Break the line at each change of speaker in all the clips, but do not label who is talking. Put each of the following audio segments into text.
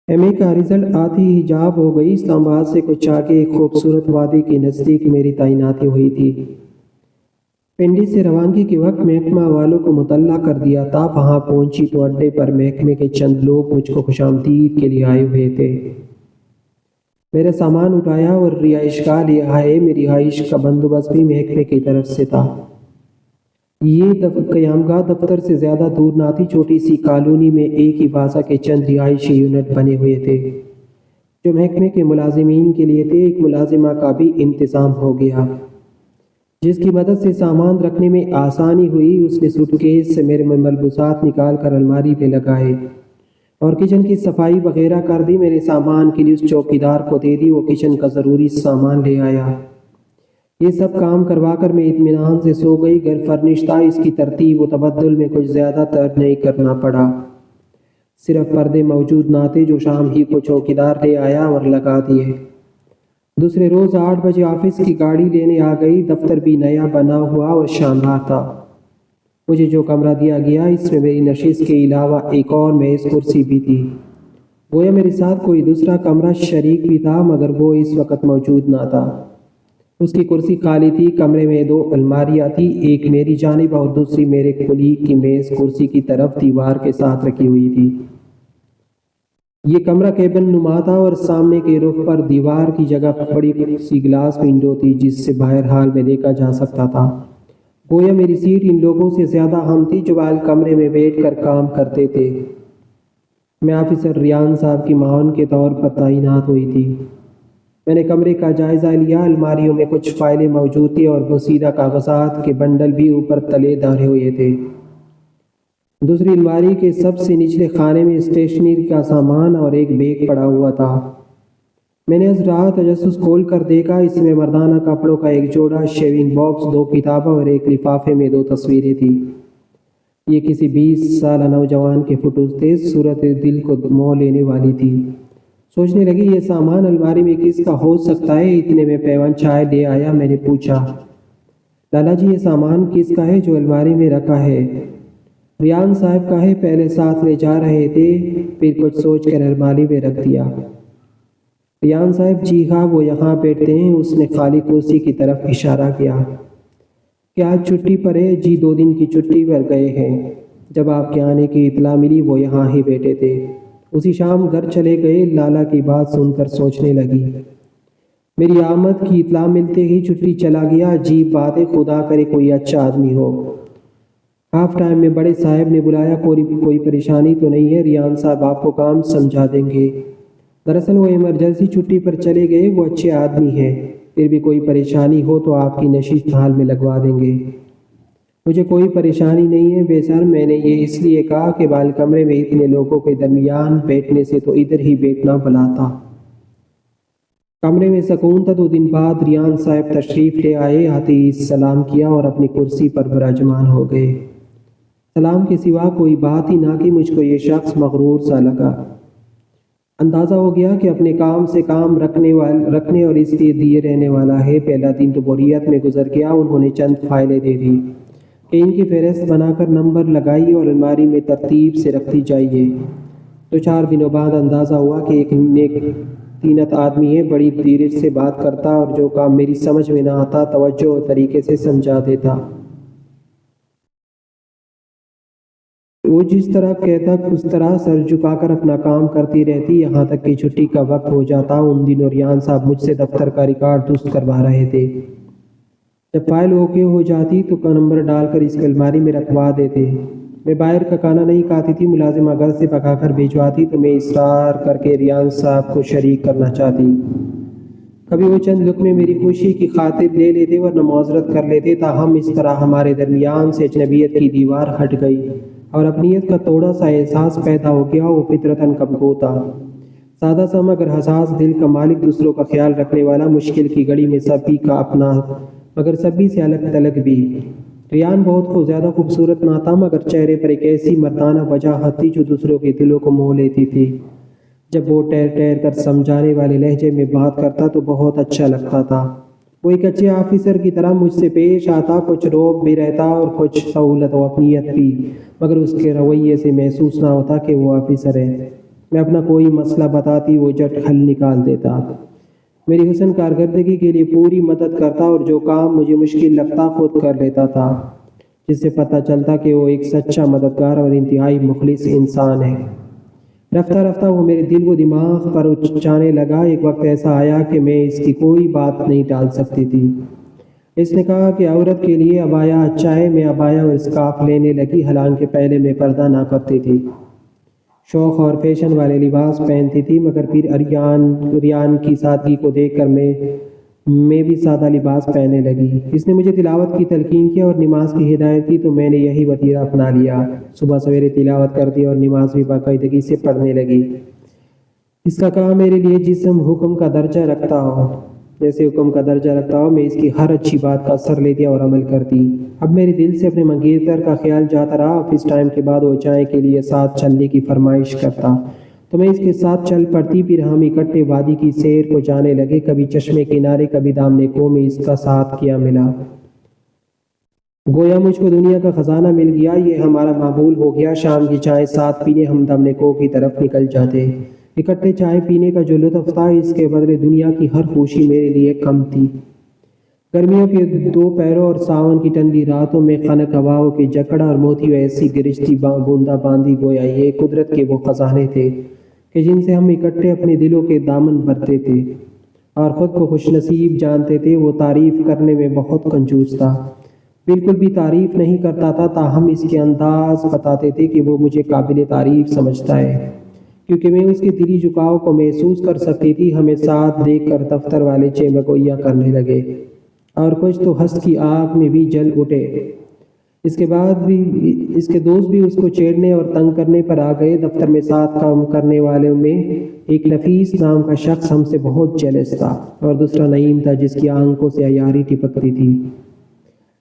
M اے کا result آتی ہی job ہو گئی۔ اسلام آباد سے کچھ آگے ایک خوبصورت وادی کے نزدیک میری تعیناتی ہوئی تھی۔ پنڈی سے روانگی کے وقت محکمہ والوں کو مطلع کر دیا تھا۔ وہاں پہنچی تو اڈے پر محکمے کے چند لوگ مجھ کو خوشامدید کے لیے آئے ہوئے تھے۔ میرا سامان اٹھایا اور رہائش گاہ لے آئے۔ میری رہائش کا بندوبست بھی محکمے کی طرف سے تھا۔ یہ قیامگاہ دفتر سے زیادہ دور نہ تھی۔ چھوٹی سی کالونی میں ایک ہی بازا کے چند رہائشی یونٹ بنے ہوئے تھے جو محکمے کے ملازمین کے لیے تھے۔ ایک ملازمہ کا بھی انتظام ہو گیا جس کی مدد سے سامان رکھنے میں آسانی ہوئی۔ اس نے سوٹ کیس سے میرے ملبوسات نکال کر الماری میں لگائے اور کچن کی صفائی وغیرہ کر دی۔ میرے سامان کے لیے اس چوکیدار کو دے دی۔ وہ کچن کا ضروری سامان لے آیا۔ یہ سب کام کروا کر میں اطمینان سے سو گئی۔ گھر فرنش تھا۔ اس کی ترتیب و تبدل میں کچھ زیادہ تر نہیں کرنا پڑا۔ صرف پردے موجود نہ تھے جو شام ہی کو چوکیدار لے آیا اور لگا دیے۔ دوسرے روز 8 بجے آفس کی گاڑی لینے آ گئی۔ دفتر بھی نیا بنا ہوا اور شاندار تھا۔ مجھے جو کمرہ دیا گیا اس میں میری نشست کے علاوہ ایک اور میز کرسی بھی تھی۔ گویا میرے ساتھ کوئی دوسرا کمرہ شریک بھی تھا مگر وہ اس وقت موجود نہ تھا۔ اس کی کرسی خالی تھی۔ کمرے میں 2 الماریاں تھیں، ایک میری جانب اور دوسری میرے کولیگ کی میز کرسی کی طرف دیوار کے ساتھ رکھی ہوئی تھی۔ یہ کمرہ کیبن نما تھا اور سامنے کے رخ پر دیوار کی جگہ بڑی سی گلاس ونڈو تھی جس سے باہر حال میں دیکھا جا سکتا تھا۔ گویا میری سیٹ ان لوگوں سے زیادہ اہم تھی جو بال کمرے میں بیٹھ کر کام کرتے تھے۔ میں آفیسر ریان صاحب کی معاون کے طور پر تعینات ہوئی تھی۔ میں نے کمرے کا جائزہ لیا۔ الماریوں میں کچھ فائلیں موجود تھیں اور بوسیدہ کاغذات کے بنڈل بھی اوپر تلے دھرے ہوئے تھے۔ دوسری الماری کے سب سے نچلے خانے میں اسٹیشنری کا سامان اور ایک بیگ پڑا ہوا تھا۔ میں نے ذرا تجسس کھول کر دیکھا۔ اس میں مردانہ کپڑوں کا ایک جوڑا، شیونگ باکس، 2 کتابیں اور ایک لفافے میں 2 تصویریں تھیں۔ یہ کسی 20 سالہ نوجوان کے فوٹوز تھے۔ صورت دل کو موہ لینے والی تھی۔ سوچنے لگی یہ سامان الماری میں کس کا ہو سکتا ہے۔ اتنے میں پیون چائے لے آیا۔ میں نے پوچھا، لالا جی یہ سامان کس کا ہے جو الماری میں رکھا ہے؟ ریان صاحب کا ہے، پہلے ساتھ لے جا رہے تھے، پھر کچھ سوچ کر الماری میں رکھ دیا۔ ریان صاحب جی ہاں وہ یہاں بیٹھتے ہیں۔ اس نے خالی کرسی کی طرف اشارہ کیا۔ کیا آج چھٹی پر ہے؟ جی 2 دن کی چھٹی پر گئے ہیں۔ جب آپ کے آنے کی اطلاع ملی وہ یہاں ہی بیٹھے تھے۔ اسی شام گھر چلے گئے۔ لالا کی بات سن کر سوچنے لگی، میری آمد کی اطلاع ملتے ہی چھٹی چلا گیا۔ عجیب بات ہے، خدا کرے کوئی اچھا آدمی ہو۔ ہاف ٹائم میں بڑے صاحب نے بلایا، کوئی پریشانی تو نہیں ہے؟ ریان صاحب آپ کو کام سمجھا دیں گے۔ دراصل وہ ایمرجنسی چھٹی پر چلے گئے۔ وہ اچھے آدمی ہیں، پھر بھی کوئی پریشانی ہو تو آپ کی نشست حال میں لگوا دیں گے۔ مجھے کوئی پریشانی نہیں ہے بے سر، میں نے یہ اس لیے کہا کہ بال کمرے میں اتنے لوگوں کے درمیان بیٹھنے سے تو ادھر ہی بیٹھنا بھلا تھا۔ کمرے میں سکون تھا۔ 2 دن بعد ریان صاحب تشریف لے آئے۔ آتے ہی سلام کیا اور اپنی کرسی پر براجمان ہو گئے۔ سلام کے سوا کوئی بات ہی نہ کی۔ مجھ کو یہ شخص مغرور سا لگا۔ اندازہ ہو گیا کہ اپنے کام سے کام رکھنے اور اس لیے دیے رہنے والا ہے۔ پہلا دن تو بوریت میں گزر گیا۔ انہوں نے چند فائلیں دے دی کہ ان کی فہرست بنا کر نمبر لگائی اور الماری میں ترتیب سے رکھ دی جائیے۔ 2-4 دنوں بعد اندازہ ہوا کہ ایک نیک طینت آدمی ہے، بڑی دھیرج سے بات کرتا اور جو کام میری سمجھ میں نہ آتا توجہ اور طریقے سے سمجھا دیتا۔ وہ جس طرح کہتا اس طرح سر جھکا کر اپنا کام کرتی رہتی یہاں تک کہ چھٹی کا وقت ہو جاتا۔ ان دنوں ریان صاحب مجھ سے دفتر کا ریکارڈ درست کروا رہے تھے۔ جب فائل اوکے ہو جاتی تو نمبر ڈال کر اس الماری میں رکھوا دیتے۔ میں باہر کا کھانا نہیں کھاتی تھی۔ ملازمہ گھر سے پکا کر بھیجواتی تو میں اصرار کر کے ریان صاحب کو شریک کرنا چاہتی۔ کبھی وہ چند لقمے میری خوشی کی خاطر لے لیتے ورنہ معذرت کر لیتے۔ تاہم اس طرح ہمارے درمیان سے اجنبیت کی دیوار ہٹ گئی اور اپنیت کا تھوڑا سا احساس پیدا ہو گیا۔ وہ فطرتاً کمزور تھا، سادہ سا مگر حساس دل کا مالک، دوسروں کا خیال رکھنے والا، مشکل کی گھڑی میں سبھی کا اپنا مگر سبھی سے الگ تلگ بھی۔ ریان بہت زیادہ خوبصورت نہ تھا مگر چہرے پر ایک ایسی مردانہ وجاہت تھی جو دوسروں کے دلوں کو موہ لیتی تھی۔ جب وہ ٹھہر ٹھہر کر سمجھانے والے لہجے میں بات کرتا تو بہت اچھا لگتا تھا۔ وہ ایک اچھے آفیسر کی طرح مجھ سے پیش آتا، کچھ روب بھی رہتا اور کچھ سہولت و اپنیت بھی، مگر اس کے رویے سے محسوس نہ ہوتا کہ وہ آفیسر ہے۔ میں اپنا کوئی مسئلہ بتاتی وہ جٹ حل نکال دیتا، میری حسن کارکردگی کے لیے پوری مدد کرتا اور جو کام مجھے مشکل لگتا خود کر لیتا تھا، جس سے پتہ چلتا کہ وہ ایک سچا مددگار اور انتہائی مخلص انسان ہے۔ رفتہ رفتہ وہ میرے دل و دماغ پر اچانے لگا۔ ایک وقت ایسا آیا کہ میں اس کی کوئی بات نہیں ٹال سکتی تھی۔ اس نے کہا کہ عورت کے لیے عبایا اچھا ہے۔ میں عبایا اور اسکارف لینے لگی، حالانکہ پہلے میں پردہ نہ کرتی تھی، شوق اور فیشن والے لباس پہنتی تھی، مگر پھر ریان کی سادگی کو دیکھ کر میں بھی سادہ لباس پہننے لگی۔ اس نے مجھے تلاوت کی تلقین کی اور نماز کی ہدایت کی تو میں نے یہی وتیرہ اپنا لیا۔ صبح سویرے تلاوت کرتی اور نماز بھی باقاعدگی سے پڑھنے لگی۔ اس کا کام میرے لیے جسم حکم کا درجہ رکھتا ہو، جیسے حکم کا درجہ رکھتا ہو، میں اس کی ہر اچھی بات کا اثر لیتی اور عمل کرتی۔ اب میرے دل سے اپنے منگیتر کا خیال جاتا رہا۔ آفس ٹائم کے بعد وہ چائے کے لیے ساتھ چلنے کی فرمائش کرتا تو میں اس کے ساتھ چل پڑتی، پھر ہم اکٹھے وادی کی سیر کو جانے لگے، کبھی چشمے کنارے، کبھی دامنے کو میں اس کا ساتھ کیا ملا۔ گویا مجھ کو دنیا کا خزانہ مل گیا، یہ ہمارا معمول ہو گیا۔ شام کی چائے ساتھ پینے ہم دامنے کو کی طرف نکل جاتے۔ اکٹھے چائے پینے کا جو لطف تھا، اس کے بدلے دنیا کی ہر خوشی میرے لیے کم تھی۔ گرمیوں کے دوپہروں اور ساون کی ٹھنڈی راتوں میں خنک ہواؤں کی جکڑ اور موتیوں ایسی گرجتی بوندا باندی، گویا یہ قدرت کے وہ خزانے تھے کہ جن سے ہم اکٹھے اپنے دلوں کے دامن بھرتے تھے اور خود کو خوش نصیب جانتے تھے۔ وہ تعریف کرنے میں بہت کنجوس تھا، بالکل بھی تعریف نہیں کرتا تھا، تاہم اس کے انداز بتاتے تھے کہ وہ مجھے قابل تعریف سمجھتا ہے، کیونکہ میں اس کے دلی جھکاؤ کو محسوس کر سکتی تھی۔ ہمیں ساتھ دیکھ کر دفتر والے چیمگوئیاں کرنے لگے اور کچھ تو ہنس کی آگ میں بھی جل اٹھے۔ اس کے بعد بھی اس کے دوست بھی اس کو چھیڑنے اور تنگ کرنے پر آ گئے۔ دفتر میں ساتھ کام کرنے والوں میں ایک نفیس نام کا شخص ہم سے بہت جیلس تھا، اور دوسرا نعیم تھا جس کی آنکھوں سے عیاری ٹپکتی تھی۔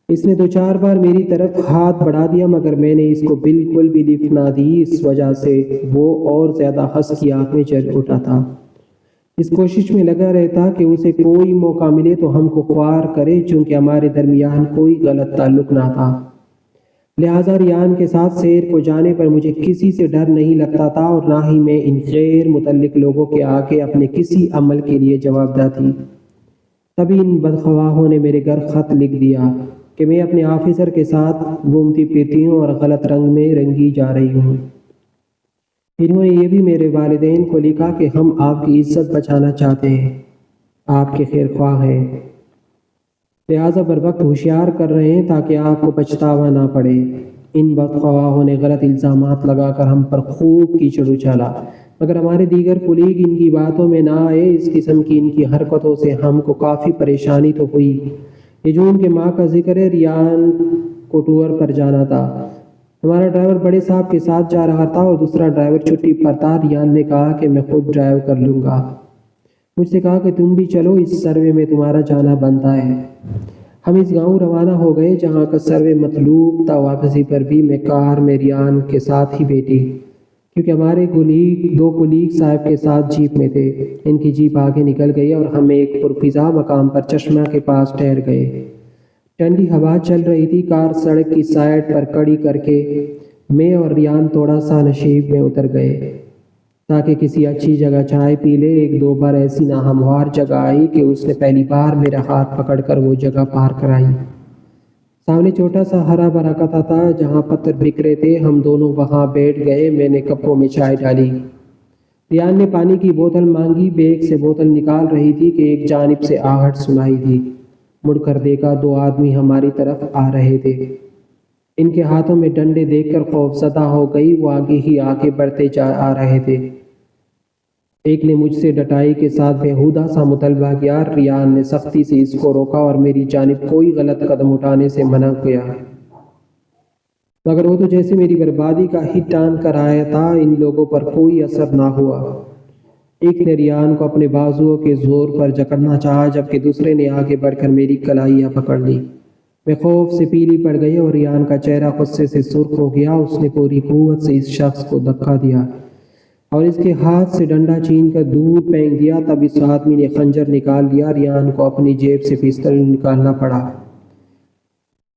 اس نے 2-4 بار میری طرف ہاتھ بڑھا دیا، مگر میں نے اس کو بالکل بھی لفٹ نہ دی۔ اس وجہ سے وہ اور زیادہ ہنس کی آگ میں جل اٹھا تھا، اس کوشش میں لگا رہتا کہ اسے کوئی موقع ملے تو ہم کو خوار کرے، چونکہ ہمارے درمیان کوئی غلط تعلق نہ تھا۔ لہٰذا ریان کے ساتھ سیر کو جانے پر مجھے کسی سے ڈر نہیں لگتا تھا، اور نہ ہی میں ان غیر متعلق لوگوں کے آگے اپنے کسی عمل کے لیے جوابدہ تھی۔ تبھی ان بدخواہوں نے میرے گھر خط لکھ دیا کہ میں اپنے آفیسر کے ساتھ گھومتی پھرتی ہوں اور غلط رنگ میں رنگی جا رہی ہوں۔ انہوں نے یہ بھی میرے والدین کو لکھا کہ ہم آپ کی عزت بچانا چاہتے ہیں، آپ کے خیر خواہ ہیں، لہٰذا بر وقت ہوشیار کر رہے ہیں تاکہ آپ کو پچھتاوا نہ پڑے۔ ان بدخواہوں نے غلط الزامات لگا کر ہم پر خوب کیچڑ اچالا، مگر ہمارے دیگر کلیگ ان کی باتوں میں نہ آئے۔ اس قسم کی ان کی حرکتوں سے ہم کو کافی پریشانی تو ہوئی۔ یہ جون کے ماہ کا ذکر ہے، ریان کو ٹور پر جانا تھا۔ ہمارا ڈرائیور بڑے صاحب کے ساتھ جا رہا تھا اور دوسرا ڈرائیور چھٹی پر تھا۔ ریان نے کہا کہ میں خود ڈرائیو کر لوں گا۔ مجھ سے کہا کہ تم بھی چلو، اس سروے میں تمہارا جانا بنتا ہے۔ ہم اس گاؤں روانہ ہو گئے جہاں کا سروے مطلوب تھا۔ واپسی پر بھی میں کار میں ریان کے ساتھ ہی بیٹھی، کیونکہ ہمارے دو کولیگ صاحب کے ساتھ جیپ میں تھے۔ ان کی جیپ آگے نکل گئی اور ہم ایک پرفضا مقام پر چشمہ کے پاس ٹھہر گئے۔ ٹھنڈی ہوا چل رہی تھی۔ کار سڑک کی سائڈ پر کھڑی کر کے میں اور ریان تھوڑا سا نشیب میں اتر گئے تاکہ کسی اچھی جگہ چائے پی لے۔ 1-2 بار ایسی ناہموار جگہ آئی کہ اس نے پہلی بار میرا ہاتھ پکڑ کر وہ جگہ پار کرائی۔ سامنے چھوٹا سا ہرا بھرا قطع تھا جہاں پتھر بکھرے تھے۔ ہم دونوں وہاں بیٹھ گئے۔ میں نے کپوں میں چائے ڈالی، ریان نے پانی کی بوتل مانگی۔ بیگ سے بوتل نکال رہی تھی کہ ایک جانب سے آہٹ سنائی دی۔ مڑ کر دیکھا، 2 آدمی ہماری طرف آ رہے تھے۔ ان کے ہاتھوں میں ڈنڈے دیکھ کر خوف زدہ ہو گئی۔ وہ آگے بڑھتے آ رہے تھے۔ ایک نے مجھ سے ڈٹائی کے ساتھ بےہودہ سا مطالبہ کیا۔ ریان نے سختی سے اس کو روکا اور میری جانب کوئی غلط قدم اٹھانے سے منع کیا، مگر وہ تو جیسے میری بربادی کا ہی ٹان کر آیا تھا۔ ان لوگوں پر کوئی اثر نہ ہوا۔ ایک نے ریان کو اپنے بازوؤں کے زور پر جکڑنا چاہا، جبکہ دوسرے نے آگے بڑھ کر میری کلائیاں پکڑ لی۔ میں خوف سے پیلی پڑ گئی اور ریان کا چہرہ غصے سے سرخ ہو گیا۔ اس نے پوری قوت سے اس شخص کو دھکا دیا اور اس کے ہاتھ سے ڈنڈا چھین کر دور پھینک دیا۔ تب اس آدمی نے خنجر نکال لیا۔ ریان کو اپنی جیب سے پستول نکالنا پڑا،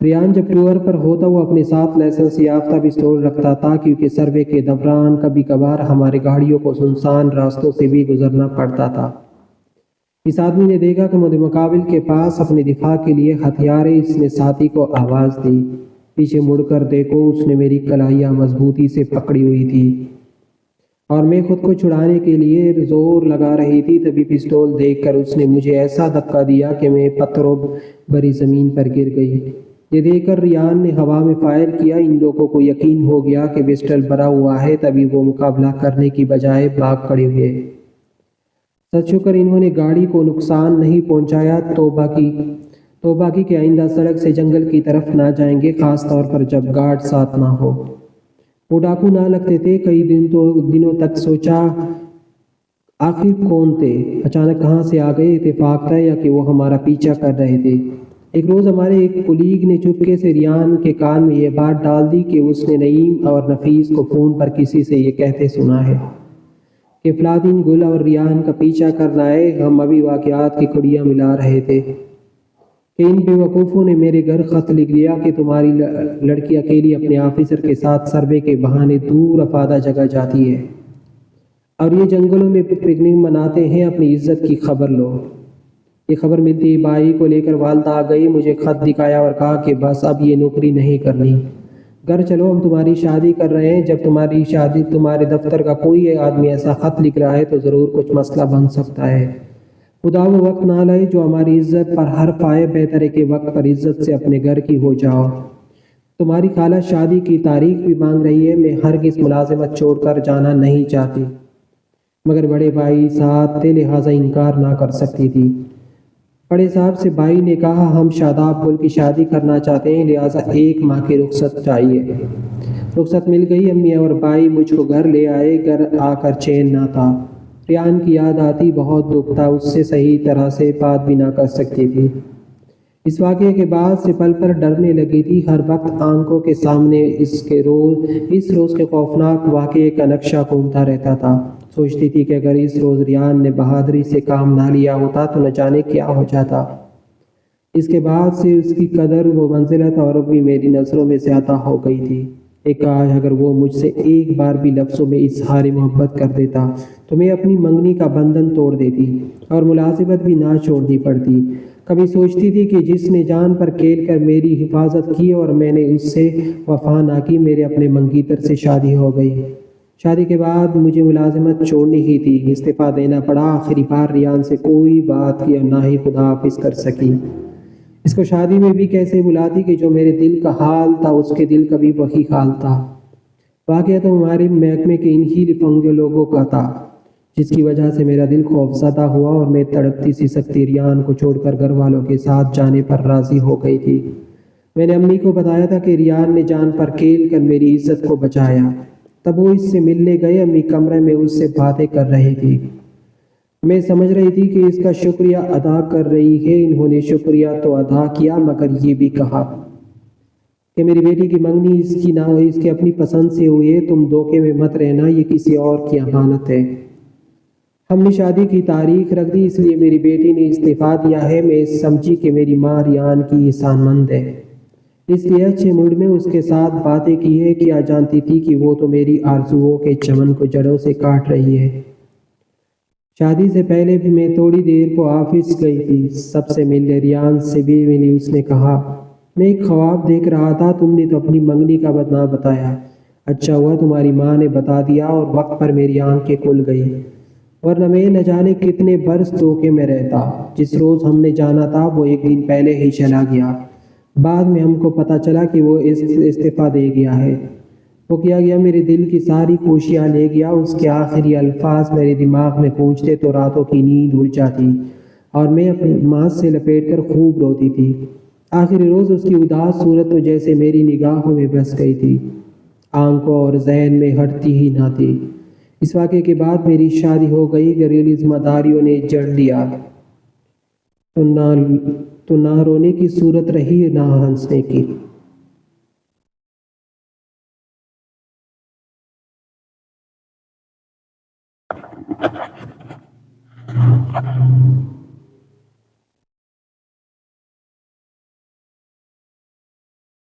ریان جب ٹور پر ہوتا وہ اپنے ساتھ لائسنس یافتہ پستول رکھتا تھا، کیونکہ سروے کے دوران کبھی کبھار ہمارے گاڑیوں کو سنسان راستوں سے بھی گزرنا پڑتا تھا۔ اس آدمی نے دیکھا کہ مد مقابل کے پاس اپنے دفاع کے لیے ہتھیار ہے۔ اس نے ساتھی کو آواز دی، پیچھے مڑ کر دیکھو۔ اس نے میری کلاہیاں مضبوطی سے پکڑی ہوئی تھی اور میں خود کو چھڑانے کے لیے زور لگا رہی تھی۔ تبھی پستول دیکھ کر اس نے مجھے ایسا دھکا دیا کہ میں پتھروں بھری زمین پر گر گئی۔ یہ دیکھ کر ریان نے ہوا میں فائر کیا۔ ان لوگوں کو یقین ہو گیا کہ پسٹل بھرا ہوا ہے، تبھی وہ مقابلہ کرنے کی بجائے بھاگ کھڑے ہوئے۔ سچ شکر انہوں نے گاڑی کو نقصان نہیں پہنچایا۔ توبہ کی کہ آئندہ سڑک سے جنگل کی طرف نہ جائیں گے، خاص طور پر جب گارڈ ساتھ نہ ہو۔ وہ ڈاکو نہ لگتے تھے۔ کئی دنوں تک سوچا آخر کون تھے، اچانک کہاں سے آ گئے۔ اتفاق تھا یا کہ وہ ہمارا پیچھا کر رہے تھے۔ ایک روز ہمارے ایک کولیگ نے چپکے سے ریان کے کان میں یہ بات ڈال دی کہ اس نے نعیم اور نفیس کو فون پر کسی سے یہ کہتے سنا ہے کہ فلاں دن گل اور ریان کا پیچھا کر رہا ہے۔ ہم ابھی واقعات کی کڑیاں ملا رہے تھے کہ ان بیوقوفوں نے میرے گھر خط لکھ دیا کہ تمہاری لڑکی اکیلی اپنے آفیسر کے ساتھ سروے کے بہانے دور افادہ جگہ جاتی ہے اور یہ جنگلوں میں پکنک مناتے ہیں۔ اپنی عزت کی خبر لو۔ یہ خبر ملتی ہی بھائی کو لے کر والدہ آ گئی، مجھے خط دکھایا اور کہا کہ بس اب یہ نوکری نہیں کرنی، گھر چلو، ہم تمہاری شادی کر رہے ہیں۔ جب تمہاری شادی تمہارے دفتر کا کوئی آدمی ایسا خط لکھ رہا ہے تو ضرور کچھ مسئلہ بن سکتا ہے۔ خدا وہ وقت نہ لائے جو ہماری عزت پر حرف آئے، بہتر ہے کہ وقت پر عزت سے اپنے گھر کی ہو جاؤ۔ تمہاری خالہ شادی کی تاریخ بھی مانگ رہی ہے۔ میں ہرگز ملازمت چھوڑ کر جانا نہیں چاہتی، مگر بڑے بھائی ساتھ تھے لہٰذا انکار نہ کر سکتی تھی۔ بڑے صاحب سے بھائی نے کہا ہم شاداب گل کی شادی کرنا چاہتے ہیں، لہٰذا 1 ماہ کی رخصت چاہیے۔ رخصت مل گئی۔ امی اور بھائی مجھ کو گھر لے آئے۔ گھر آ کر چین نہ تھا۔ ریان کی یاد آتی، بہت دکھ تھا، اس سے صحیح طرح سے بات بھی نہ کر سکتی تھی۔ اس واقعے کے بعد سے پل پر ڈرنے لگی تھی۔ ہر وقت آنکھوں کے سامنے اس روز کے خوفناک واقعے کا نقشہ گھومتا رہتا تھا۔ سوچتی تھی کہ اگر اس روز ریان نے بہادری سے کام نہ لیا ہوتا تو نہ جانے کیا ہو جاتا۔ اس کے بعد سے اس کی قدر و منزلت اور بھی میری نظروں میں زیادہ ہو گئی تھی۔ کاش اگر وہ مجھ سے ایک بار بھی لفظوں میں اظہار محبت کر دیتا تو میں اپنی منگنی کا بندھن توڑ دیتی اور ملازمت بھی نہ چھوڑنی پڑتی۔ کبھی سوچتی تھی کہ جس نے جان پر کھیل کر میری حفاظت کی اور میں نے اس سے وفا نہ کی، میرے اپنے منگیتر سے شادی ہو گئی۔ شادی کے بعد مجھے ملازمت چھوڑنی ہی تھی، استعفیٰ دینا پڑا۔ آخری بار ریان سے کوئی بات کی اور نہ ہی خدا حافظ کر سکی۔ اس کو شادی میں بھی کیسے بلاتی کہ جو میرے دل کا حال تھا اس کے دل کا بھی وہی حال تھا۔ واقعہ تو ہمارے محکمے کے انہی لفنگے لوگوں کا تھا جس کی وجہ سے میرا دل خوف زدہ ہوا اور میں تڑپتی سی سکتی ریان کو چھوڑ کر گھر والوں کے ساتھ جانے پر راضی ہو گئی تھی۔ میں نے امی کو بتایا تھا کہ ریان نے جان پر کھیل کر میری عزت کو بچایا۔ تب وہ اس سے ملنے گئے۔ امی کمرے میں اس سے باتیں کر رہی تھی۔ میں سمجھ رہی تھی کہ اس کا شکریہ ادا کر رہی ہے۔ انہوں نے شکریہ تو ادا کیا مگر یہ بھی کہا کہ میری بیٹی کی منگنی اس کی نہ ہوئی، اس کی اپنی پسند سے ہوئی ہے، تم دھوکے میں مت رہنا، یہ کسی اور کی امانت ہے۔ ہم نے شادی کی تاریخ رکھ دی، اس لیے میری بیٹی نے استعفیٰ دیا ہے۔ میں سمجھی کہ میری ماں ریان کی احسان مند ہے، اس لیے اچھے موڈ میں اس کے ساتھ باتیں کی ہے۔ کیا جانتی تھی کہ وہ تو میری آرزوؤں کے چمن کو جڑوں سے کاٹ رہی ہے۔ شادی سے پہلے بھی میں تھوڑی دیر کو آفس گئی تھی، سب سے ملنے، ریان سے بھی ملی۔ اس نے کہا میں ایک خواب دیکھ رہا تھا، تم نے تو اپنی منگنی کا نہ بتایا، اچھا ہوا تمہاری ماں نے بتا دیا اور وقت پر میری آنکھیں کھل گئی، ورنہ میں نہ جانے کتنے برس دھوکے میں رہتا۔ جس روز ہم نے جانا تھا وہ 1 دن پہلے ہی چلا گیا۔ بعد میں ہم کو پتہ چلا کہ وہ استعفیٰ دے گیا ہے۔ وہ کیا گیا، میرے دل کی ساری خوشیاں لے گیا۔ اس کے آخری الفاظ میرے دماغ میں گونجتے تو راتوں کی نیند اڑ جاتی اور میں اپنی ماں سے لپیٹ کر خوب روتی تھی۔ آخری روز اس کی اداس صورت تو جیسے میری نگاہوں میں بس گئی تھی، آنکھوں اور ذہن میں ہٹتی ہی نہ تھی۔ اس واقعے کے بعد میری شادی ہو گئی، گھریلو ذمہ داریوں نے جڑ لیا، تو نہ رونے کی صورت رہی نہ ہنسنے کی۔